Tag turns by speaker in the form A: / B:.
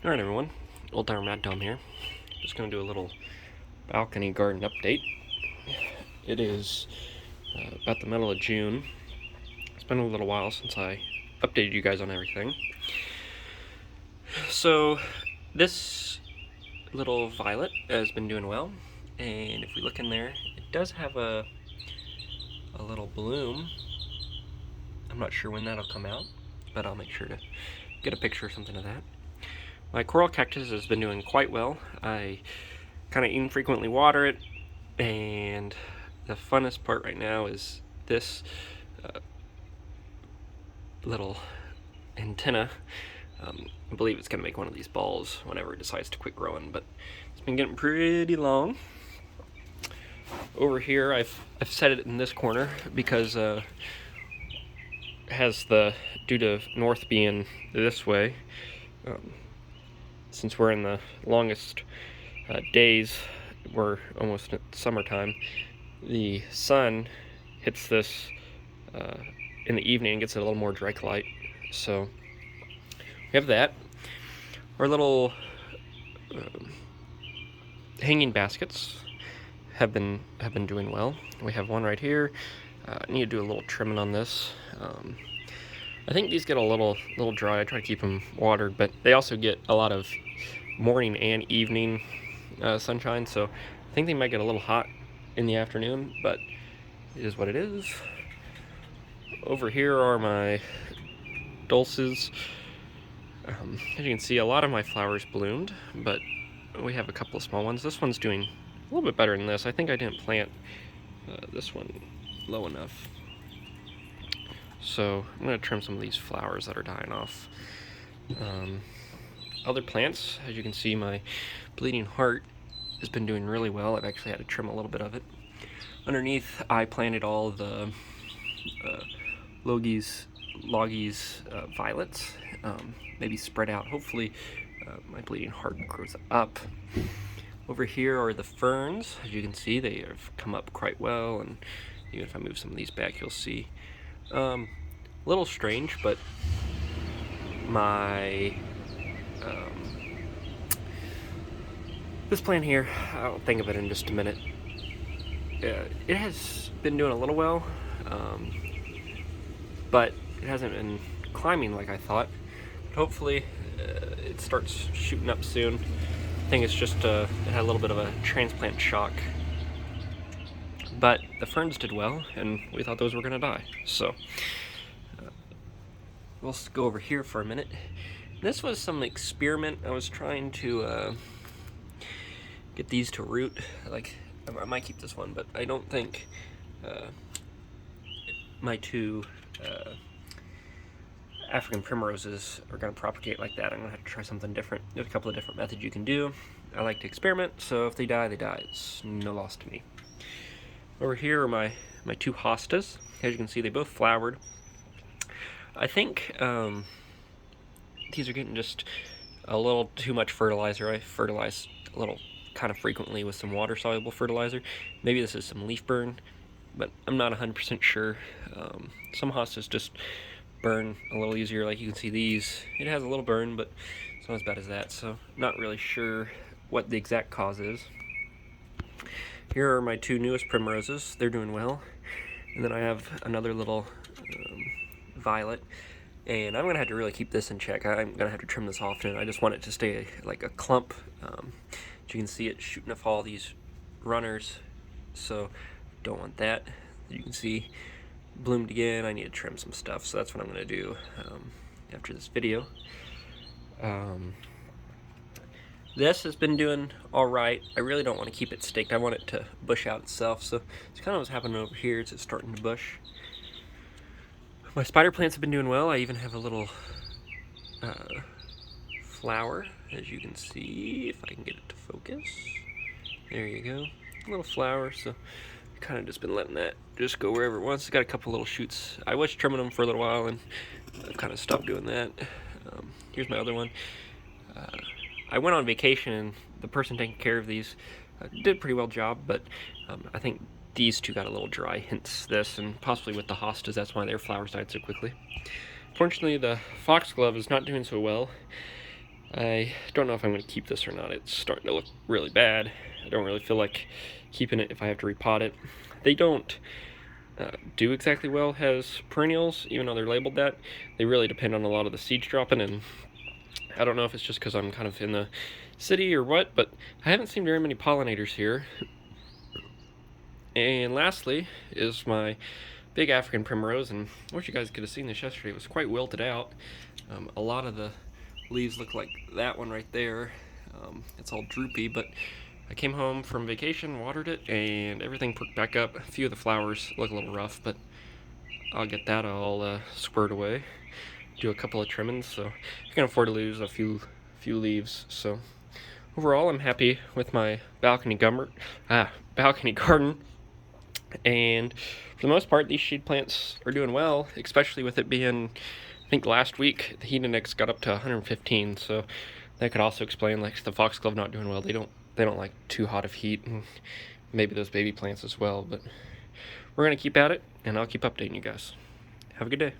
A: Alright everyone, Old Timer Mad Tom here. Just going to do a little balcony garden update. It is about the middle of June. It's been a little while since I updated you guys on everything. So this little violet has been doing well, and if we look in there, it does have a little bloom. I'm not sure when that'll come out, but I'll make sure to get a picture or something of that. My coral cactus has been doing quite well. I kind of infrequently water it, and the funnest part right now is this little antenna. I believe it's going to make one of these balls whenever it decides to quit growing, but it's been getting pretty long. Over here, I've set it in this corner because it has due to north being this way, since we're in the longest days, we're almost at summertime, the sun hits this in the evening and gets a little more direct light. So we have that. Our little hanging baskets have been doing well. We have one right here. I need to do a little trimming on this. I think these get a little dry. I try to keep them watered, but they also get a lot of morning and evening sunshine, so I think they might get a little hot in the afternoon, but it is what it is. Over here are my dulces. As you can see, a lot of my flowers bloomed, but we have a couple of small ones. This one's doing a little bit better than this. I think I didn't plant this one low enough. So I'm going to trim some of these flowers that are dying off. Other plants, as you can see, my bleeding heart has been doing really well. I've actually had to trim a little bit of it. Underneath, I planted all the Logies violets, maybe spread out. Hopefully my bleeding heart grows up. Over here are the ferns. As you can see, they have come up quite well, and even if I move some of these back, you'll see. A little strange, but my this plant here, I'll think of it in just a minute. It has been doing a little well, but it hasn't been climbing like I thought. But hopefully it starts shooting up soon. I think it's just it had a little bit of a transplant shock. But the ferns did well, and we thought those were going to die. So we'll go over here for a minute. This was some experiment. I was trying to get these to root. Like, I might keep this one, but I don't think my two African primroses are going to propagate like that. I'm going to have to try something different. There's a couple of different methods you can do. I like to experiment, so if they die, they die. It's no loss to me. Over here are my two hostas. As you can see, they both flowered. I think these are getting just a little too much fertilizer. I fertilize a little kind of frequently with some water-soluble fertilizer. Maybe this is some leaf burn, but I'm not 100% sure. Some hostas just burn a little easier. Like you can see these, it has a little burn, but it's not as bad as that, so not really sure what the exact cause is. Here are my two newest primroses. They're doing well. And then I have another little violet, and I'm gonna have to really keep this in check. I'm gonna have to trim this often. I just want it to stay like a clump. As you can see, it's shooting off all these runners, so don't want that. You can see bloomed again. I need to trim some stuff, so that's what I'm gonna do after this video. This has been doing alright. I really don't want to keep it staked. I want it to bush out itself, so it's kind of what's happening over here. It's starting to bush. My spider plants have been doing well. I even have a little flower, as you can see, if I can get it to focus. There you go. A little flower, so I've kind of just been letting that just go wherever it wants. It's got a couple little shoots. I was trimming them for a little while, and I've kind of stopped doing that. Here's my other one. I went on vacation, and the person taking care of these did a pretty well job, but I think these two got a little dry, hence this, and possibly with the hostas, that's why their flowers died so quickly. Fortunately, the foxglove is not doing so well. I don't know if I'm going to keep this or not. It's starting to look really bad. I don't really feel like keeping it if I have to repot it. They don't do exactly well as perennials, even though they're labeled that. They really depend on a lot of the seeds dropping, and I don't know if it's just because I'm kind of in the city or what, but I haven't seen very many pollinators here. And lastly is my big African primrose, and I wish you guys could have seen this yesterday. It was quite wilted out. A lot of the leaves look like that one right there. It's all droopy, but I came home from vacation, watered it, and everything perked back up. A few of the flowers look a little rough, but I'll get that all squared away. Do a couple of trimmings, so I can afford to lose a few leaves. So overall, I'm happy with my balcony garden. And for the most part, these shade plants are doing well, especially with it being, I think last week, the heat index got up to 115, so that could also explain like the foxglove not doing well. They don't like too hot of heat, and maybe those baby plants as well, but we're going to keep at it, and I'll keep updating you guys. Have a good day.